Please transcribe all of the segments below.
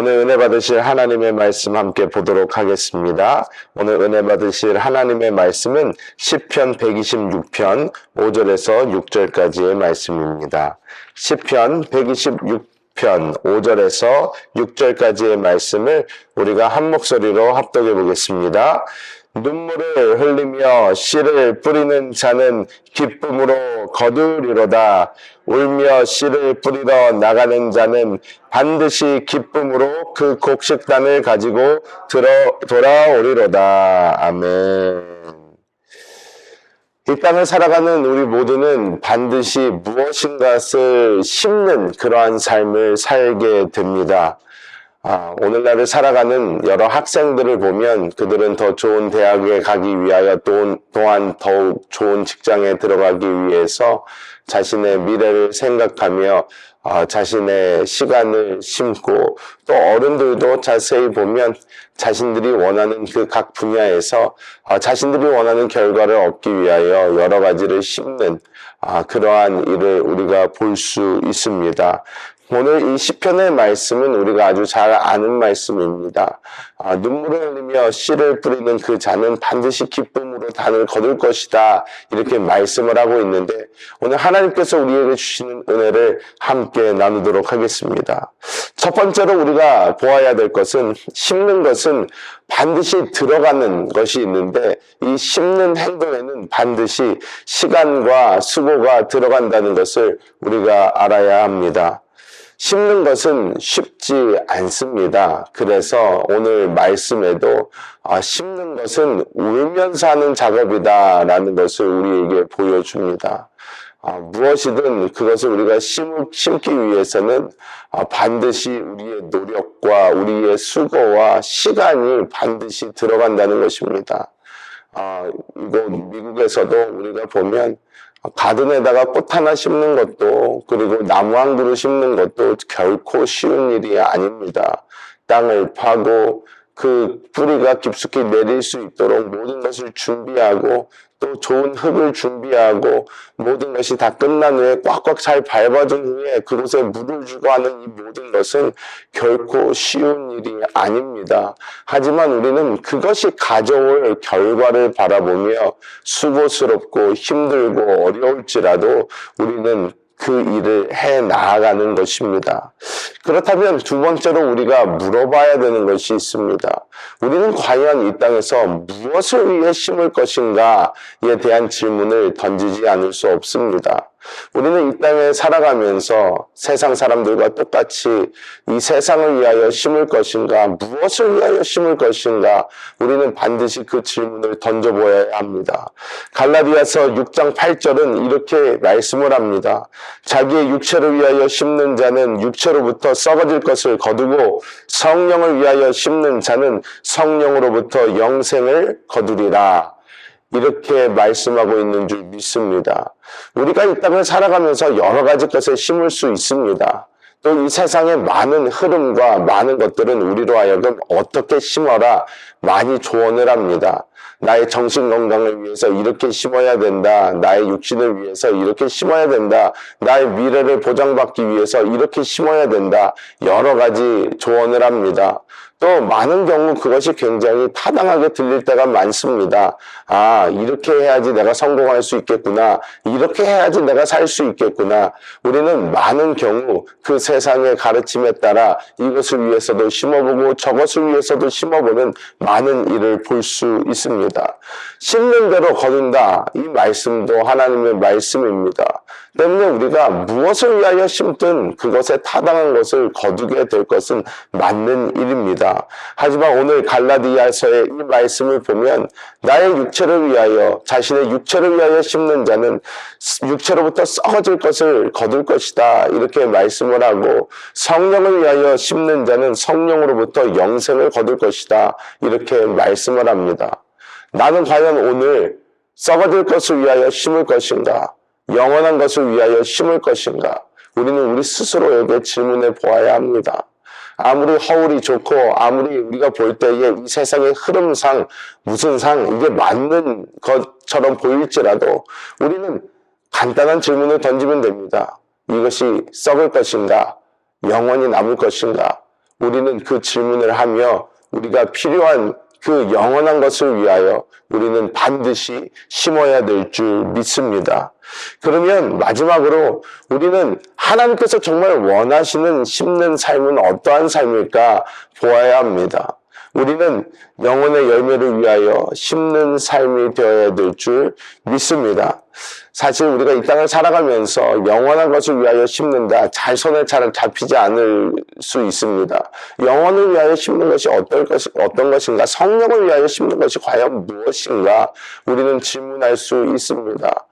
오늘 은혜 받으실 하나님의 말씀 함께 보도록 하겠습니다. 오늘 은혜 받으실 하나님의 말씀은 시편 126편 5절에서 6절까지의 말씀입니다. 시편 126편 5절에서 6절까지의 말씀을 우리가 한 목소리로 합독해 보겠습니다. 눈물을 흘리며 씨를 뿌리는 자는 기쁨으로 거두리로다. 울며 씨를 뿌리러 나가는 자는 반드시 기쁨으로 그 곡식단을 가지고 돌아오리로다. 아멘. 이 땅을 살아가는 우리 모두는 반드시 무엇인가를 심는 그러한 삶을 살게 됩니다. 오늘날을 살아가는 여러 학생들을 보면 그들은 더 좋은 대학에 가기 위하여 또한 더욱 좋은 직장에 들어가기 위해서 자신의 미래를 생각하며 자신의 시간을 심고, 또 어른들도 자세히 보면 자신들이 원하는 그 각 분야에서 자신들이 원하는 결과를 얻기 위하여 여러 가지를 심는 그러한 일을 우리가 볼 수 있습니다. 오늘 이 시편의 말씀은 우리가 아주 잘 아는 말씀입니다. 눈물을 흘리며 씨를 뿌리는 그 자는 반드시 기쁨으로 단을 거둘 것이다, 이렇게 말씀을 하고 있는데, 오늘 하나님께서 우리에게 주시는 은혜를 함께 나누도록 하겠습니다. 첫 번째로 우리가 보아야 될 것은, 심는 것은 반드시 들어가는 것이 있는데, 이 심는 행동에는 반드시 시간과 수고가 들어간다는 것을 우리가 알아야 합니다. 심는 것은 쉽지 않습니다. 그래서 오늘 말씀에도 심는 것은 울면서 하는 작업이다라는 것을 우리에게 보여줍니다. 무엇이든 그것을 우리가 심기 위해서는 반드시 우리의 노력과 우리의 수고와 시간이 반드시 들어간다는 것입니다. 이곳 미국에서도 우리가 보면 가든에다가 꽃 하나 심는 것도, 그리고 나무 한 그루 심는 것도 결코 쉬운 일이 아닙니다. 땅을 파고 그 뿌리가 깊숙이 내릴 수 있도록 모든 것을 준비하고, 또 좋은 흙을 준비하고, 모든 것이 다 끝난 후에 꽉꽉 잘 밟아준 후에 그곳에 물을 주고 하는 이 모든 것은 결코 쉬운 일이 아닙니다. 하지만 우리는 그것이 가져올 결과를 바라보며 수고스럽고 힘들고 어려울지라도 우리는 그 일을 해 나아가는 것입니다. 그렇다면 두 번째로 우리가 물어봐야 되는 것이 있습니다. 우리는 과연 이 땅에서 무엇을 위해 심을 것인가에 대한 질문을 던지지 않을 수 없습니다. 우리는 이 땅에 살아가면서 세상 사람들과 똑같이 이 세상을 위하여 심을 것인가, 무엇을 위하여 심을 것인가, 우리는 반드시 그 질문을 던져보아야 합니다. 갈라디아서 6장 8절은 이렇게 말씀을 합니다. 자기의 육체를 위하여 심는 자는 육체로부터 썩어질 것을 거두고, 성령을 위하여 심는 자는 성령으로부터 영생을 거두리라. 이렇게 말씀하고 있는 줄 믿습니다. 우리가 이 땅을 살아가면서 여러 가지 것을 심을 수 있습니다. 또 이 세상의 많은 흐름과 많은 것들은 우리로 하여금 어떻게 심어라 많이 조언을 합니다. 나의 정신 건강을 위해서 이렇게 심어야 된다. 나의 육신을 위해서 이렇게 심어야 된다. 나의 미래를 보장받기 위해서 이렇게 심어야 된다. 여러 가지 조언을 합니다. 또 많은 경우 그것이 굉장히 타당하게 들릴 때가 많습니다. 이렇게 해야지 내가 성공할 수 있겠구나. 이렇게 해야지 내가 살 수 있겠구나. 우리는 많은 경우 그 세상의 가르침에 따라 이것을 위해서도 심어보고 저것을 위해서도 심어보는 많은 일을 볼 수 있습니다. 심는 대로 거둔다. 이 말씀도 하나님의 말씀입니다. 때문에 우리가 무엇을 위하여 심든 그것에 타당한 것을 거두게 될 것은 맞는 일입니다. 하지만 오늘 갈라디아서의 이 말씀을 보면, 나의 육체를 위하여, 자신의 육체를 위하여 심는 자는 육체로부터 썩어질 것을 거둘 것이다, 이렇게 말씀을 하고, 성령을 위하여 심는 자는 성령으로부터 영생을 거둘 것이다, 이렇게 말씀을 합니다. 나는 과연 오늘 썩어질 것을 위하여 심을 것인가, 영원한 것을 위하여 심을 것인가? 우리는 우리 스스로에게 질문해 보아야 합니다. 아무리 허울이 좋고 아무리 우리가 볼 때에 이 세상의 흐름상 무슨 상 이게 맞는 것처럼 보일지라도 우리는 간단한 질문을 던지면 됩니다. 이것이 썩을 것인가? 영원히 남을 것인가? 우리는 그 질문을 하며 우리가 필요한 그 영원한 것을 위하여 우리는 반드시 심어야 될 줄 믿습니다. 그러면 마지막으로 우리는 하나님께서 정말 원하시는 심는 삶은 어떠한 삶일까 보아야 합니다. 우리는 영혼의 열매를 위하여 심는 삶이 되어야 될 줄 믿습니다. 사실 우리가 이 땅을 살아가면서 영원한 것을 위하여 심는다. 잘 손에 잘 잡히지 않을 수 있습니다. 영혼을 위하여 심는 것이 어떤 것인가? 성령을 위하여 심는 것이 과연 무엇인가? 우리는 질문할 수 있습니다.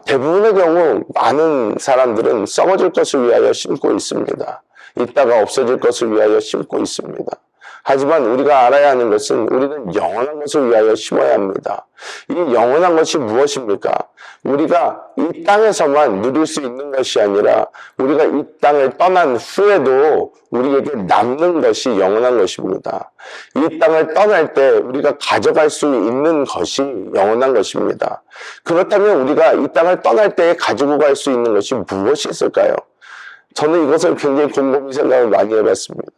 대부분의 경우 많은 사람들은 썩어질 것을 위하여 심고 있습니다. 이따가 없어질 것을 위하여 심고 있습니다. 하지만 우리가 알아야 하는 것은 우리는 영원한 것을 위하여 심어야 합니다. 이 영원한 것이 무엇입니까? 우리가 이 땅에서만 누릴 수 있는 것이 아니라 우리가 이 땅을 떠난 후에도 우리에게 남는 것이 영원한 것입니다. 이 땅을 떠날 때 우리가 가져갈 수 있는 것이 영원한 것입니다. 그렇다면 우리가 이 땅을 떠날 때 가지고 갈 수 있는 것이 무엇이 있을까요? 저는 이것을 굉장히 곰곰이 생각을 많이 해봤습니다.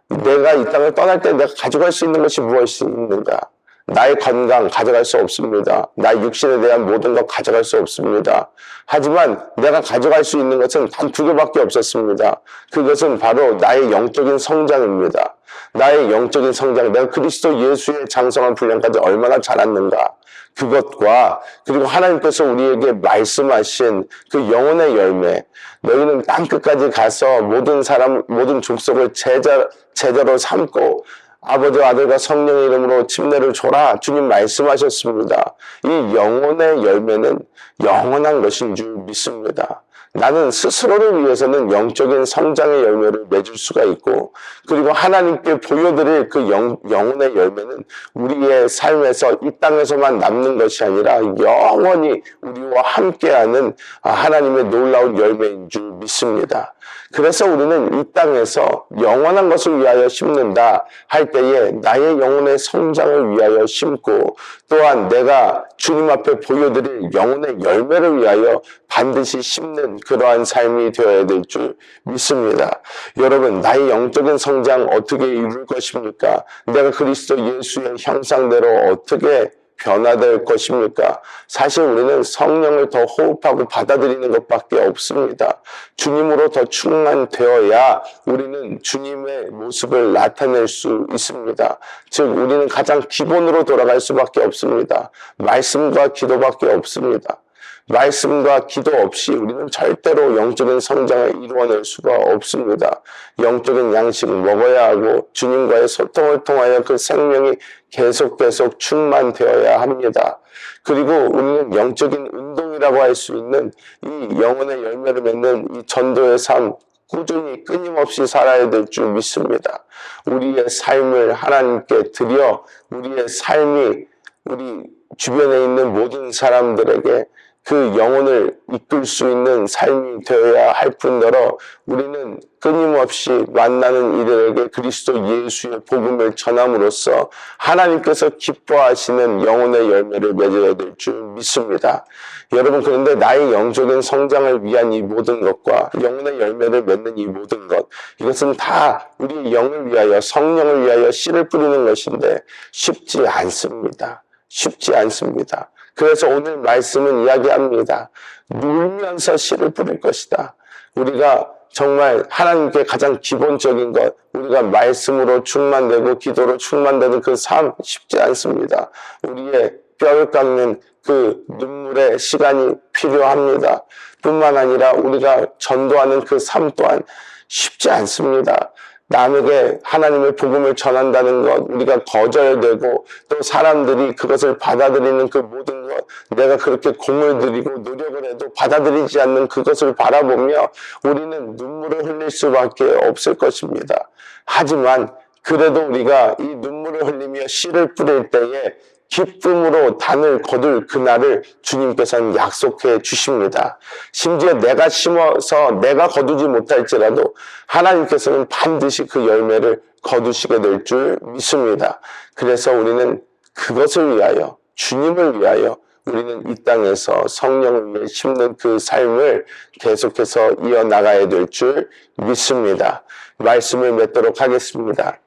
내가 이 땅을 떠날 때 내가 가져갈 수 있는 것이 무엇이 있는가? 나의 건강 가져갈 수 없습니다. 나의 육신에 대한 모든 것 가져갈 수 없습니다. 하지만 내가 가져갈 수 있는 것은 단 2개밖에 없었습니다. 그것은 바로 나의 영적인 성장입니다. 나의 영적인 성장, 내가 그리스도 예수의 장성한 분량까지 얼마나 자랐는가? 그것과 그리고 하나님께서 우리에게 말씀하신 그 영혼의 열매, 너희는 땅끝까지 가서 모든 사람, 모든 족속을 제자로 삼고 아버지와 아들과 성령의 이름으로 침례를 줘라. 주님 말씀하셨습니다. 이 영혼의 열매는 영원한 것인 줄 믿습니다. 나는 스스로를 위해서는 영적인 성장의 열매를 맺을 수가 있고, 그리고 하나님께 보여드릴 그 영혼의 열매는 우리의 삶에서 이 땅에서만 남는 것이 아니라 영원히 우리와 함께하는 하나님의 놀라운 열매인 줄 믿습니다. 그래서 우리는 이 땅에서 영원한 것을 위하여 심는다 할 때에 나의 영혼의 성장을 위하여 심고, 또한 내가 주님 앞에 보여드릴 영혼의 열매를 위하여 반드시 심는 그러한 삶이 되어야 될 줄 믿습니다. 여러분, 나의 영적인 성장 어떻게 이룰 것입니까? 내가 그리스도 예수의 형상대로 어떻게 변화될 것입니까? 사실 우리는 성령을 더 호흡하고 받아들이는 것밖에 없습니다. 주님으로 더 충만되어야 우리는 주님의 모습을 나타낼 수 있습니다. 즉 우리는 가장 기본으로 돌아갈 수밖에 없습니다. 말씀과 기도밖에 없습니다. 말씀과 기도 없이 우리는 절대로 영적인 성장을 이루어낼 수가 없습니다. 영적인 양식을 먹어야 하고 주님과의 소통을 통하여 그 생명이 계속 충만되어야 합니다. 그리고 우리는 영적인 운동이라고 할 수 있는 이 영혼의 열매를 맺는 이 전도의 삶, 꾸준히 끊임없이 살아야 될 줄 믿습니다. 우리의 삶을 하나님께 드려 우리의 삶이 우리 주변에 있는 모든 사람들에게 그 영혼을 이끌 수 있는 삶이 되어야 할 뿐더러 우리는 끊임없이 만나는 이들에게 그리스도 예수의 복음을 전함으로써 하나님께서 기뻐하시는 영혼의 열매를 맺어야 될 줄 믿습니다. 여러분, 그런데 나의 영적인 성장을 위한 이 모든 것과 영혼의 열매를 맺는 이 모든 것, 이것은 다 우리 영을 위하여, 성령을 위하여 씨를 뿌리는 것인데 쉽지 않습니다. 쉽지 않습니다. 그래서 오늘 말씀은 이야기합니다. 울면서 씨를 뿌릴 것이다. 우리가 정말 하나님께 가장 기본적인 것, 우리가 말씀으로 충만되고 기도로 충만되는 그 삶 쉽지 않습니다. 우리의 뼈를 깎는 그 눈물의 시간이 필요합니다. 뿐만 아니라 우리가 전도하는 그 삶 또한 쉽지 않습니다. 남에게 하나님의 복음을 전한다는 것, 우리가 거절되고 또 사람들이 그것을 받아들이는 그 모든 것, 내가 그렇게 공을 들이고 노력을 해도 받아들이지 않는 그것을 바라보며 우리는 눈물을 흘릴 수밖에 없을 것입니다. 하지만 그래도 우리가 이 눈물을 흘리며 씨를 뿌릴 때에 기쁨으로 단을 거둘 그날을 주님께서는 약속해 주십니다. 심지어 내가 심어서 내가 거두지 못할지라도 하나님께서는 반드시 그 열매를 거두시게 될 줄 믿습니다. 그래서 우리는 그것을 위하여, 주님을 위하여 우리는 이 땅에서 성령을 위해 심는 그 삶을 계속해서 이어나가야 될 줄 믿습니다. 말씀을 맺도록 하겠습니다.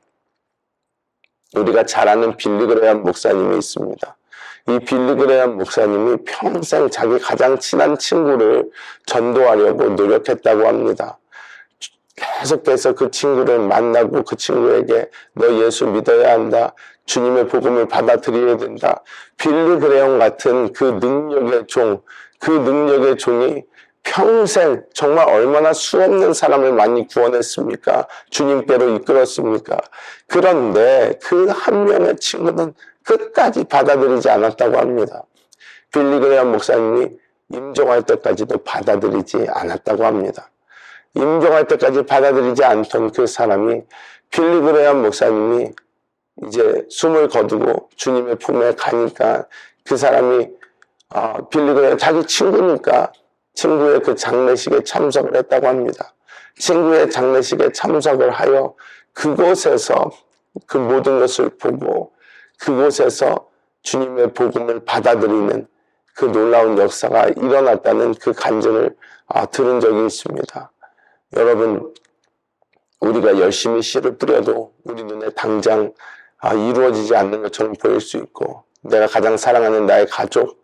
우리가 잘 아는 빌리 그레이엄 목사님이 있습니다. 이 빌리 그레이엄 목사님이 평생 자기 가장 친한 친구를 전도하려고 노력했다고 합니다. 계속해서 그 친구를 만나고 그 친구에게 너 예수 믿어야 한다. 주님의 복음을 받아들여야 된다. 빌리 그레이엄 같은 그 능력의 종이 평생 정말 얼마나 수없는 사람을 많이 구원했습니까? 주님께로 이끌었습니까? 그런데 그 한 명의 친구는 끝까지 받아들이지 않았다고 합니다. 빌리 그레이엄 목사님이 임종할 때까지도 받아들이지 않았다고 합니다. 임종할 때까지 받아들이지 않던 그 사람이 빌리 그레이엄 목사님이 이제 숨을 거두고 주님의 품에 가니까 그 사람이 빌리 그레이엄 자기 친구니까 친구의 그 장례식에 참석을 했다고 합니다. 친구의 장례식에 참석을 하여 그곳에서 그 모든 것을 보고 그곳에서 주님의 복음을 받아들이는 그 놀라운 역사가 일어났다는 그 간증을 들은 적이 있습니다. 여러분, 우리가 열심히 씨를 뿌려도 우리 눈에 당장 이루어지지 않는 것처럼 보일 수 있고, 내가 가장 사랑하는 나의 가족,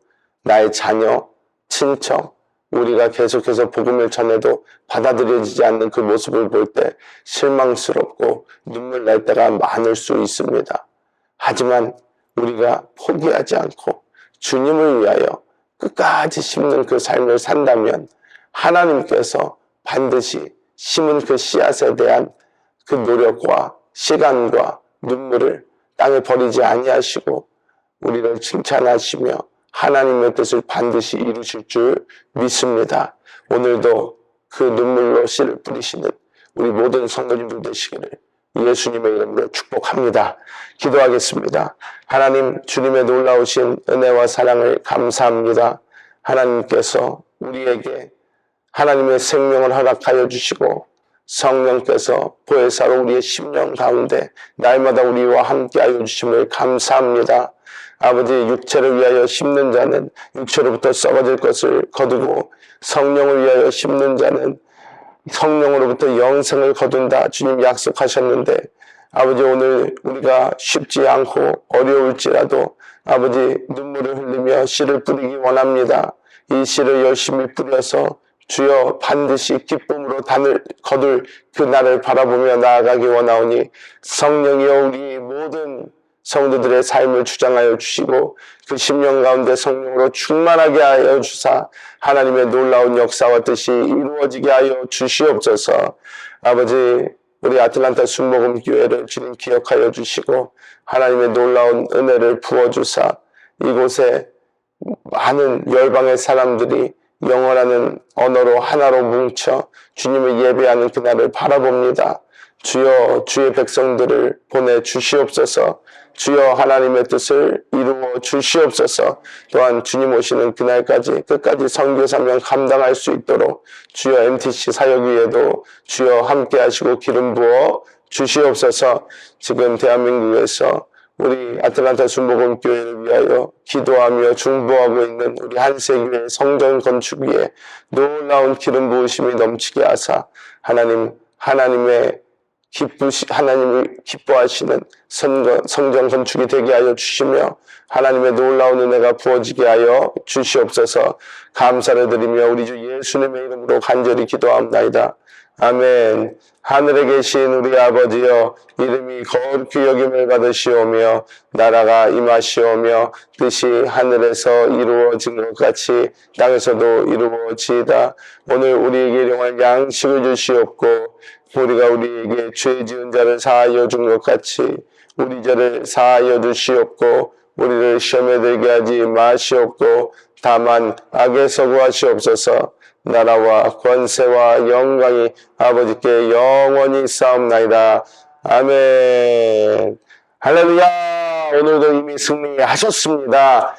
나의 자녀, 친척, 우리가 계속해서 복음을 전해도 받아들여지지 않는 그 모습을 볼 때 실망스럽고 눈물 날 때가 많을 수 있습니다. 하지만 우리가 포기하지 않고 주님을 위하여 끝까지 심는 그 삶을 산다면 하나님께서 반드시 심은 그 씨앗에 대한 그 노력과 시간과 눈물을 땅에 버리지 아니하시고 우리를 칭찬하시며 하나님의 뜻을 반드시 이루실 줄 믿습니다. 오늘도 그 눈물로 씨를 뿌리시는 우리 모든 성도님들 되시기를 예수님의 이름으로 축복합니다. 기도하겠습니다. 하나님, 주님의 놀라우신 은혜와 사랑을 감사합니다. 하나님께서 우리에게 하나님의 생명을 허락하여 주시고 성령께서 보혜사로 우리의 심령 가운데 날마다 우리와 함께하여 주심을 감사합니다. 아버지, 육체를 위하여 심는 자는 육체로부터 썩어질 것을 거두고 성령을 위하여 심는 자는 성령으로부터 영생을 거둔다. 주님 약속하셨는데 아버지, 오늘 우리가 쉽지 않고 어려울지라도 아버지 눈물을 흘리며 씨를 뿌리기 원합니다. 이 씨를 열심히 뿌려서 주여 반드시 기쁨으로 단을 거둘 그 날을 바라보며 나아가기 원하오니 성령이여 우리 모든 성도들의 삶을 주장하여 주시고 그 심령 가운데 성령으로 충만하게 하여 주사 하나님의 놀라운 역사와 뜻이 이루어지게 하여 주시옵소서. 아버지, 우리 아틀란타 순복음교회를 주님 기억하여 주시고 하나님의 놀라운 은혜를 부어주사 이곳에 많은 열방의 사람들이 영원하는 언어로 하나로 뭉쳐 주님을 예배하는 그날을 바라봅니다. 주여 주의 백성들을 보내주시옵소서. 주여 하나님의 뜻을 이루어 주시옵소서. 또한 주님 오시는 그날까지 끝까지 선교 사명 감당할 수 있도록 주여 MTC 사역 위에도 주여 함께 하시고 기름 부어 주시옵소서. 지금 대한민국에서 우리 아틀란타 순복음교회를 위하여 기도하며 중보하고 있는 우리 한세교회 성전 건축 위에 놀라운 기름 부으심이 넘치게 하사 하나님을 기뻐하시는 성전 건축이 되게 하여 주시며 하나님의 놀라운 은혜가 부어지게 하여 주시옵소서. 감사를 드리며 우리 주 예수님의 이름으로 간절히 기도합나이다. 아멘. 하늘에 계신 우리 아버지여, 이름이 거룩히 여김을 받으시오며 나라가 임하시오며 뜻이 하늘에서 이루어진 것 같이 땅에서도 이루어지이다. 오늘 우리에게 일용할 양식을 주시옵고 우리가 우리에게 죄 지은 자를 사하여 준 것 같이 우리 죄를 사하여 주시옵고 우리를 시험에 들게 하지 마시옵고 다만 악에서 구하시옵소서. 나라와 권세와 영광이 아버지께 영원히 싸움나이다. 아멘. 할렐루야. 오늘도 이미 승리하셨습니다.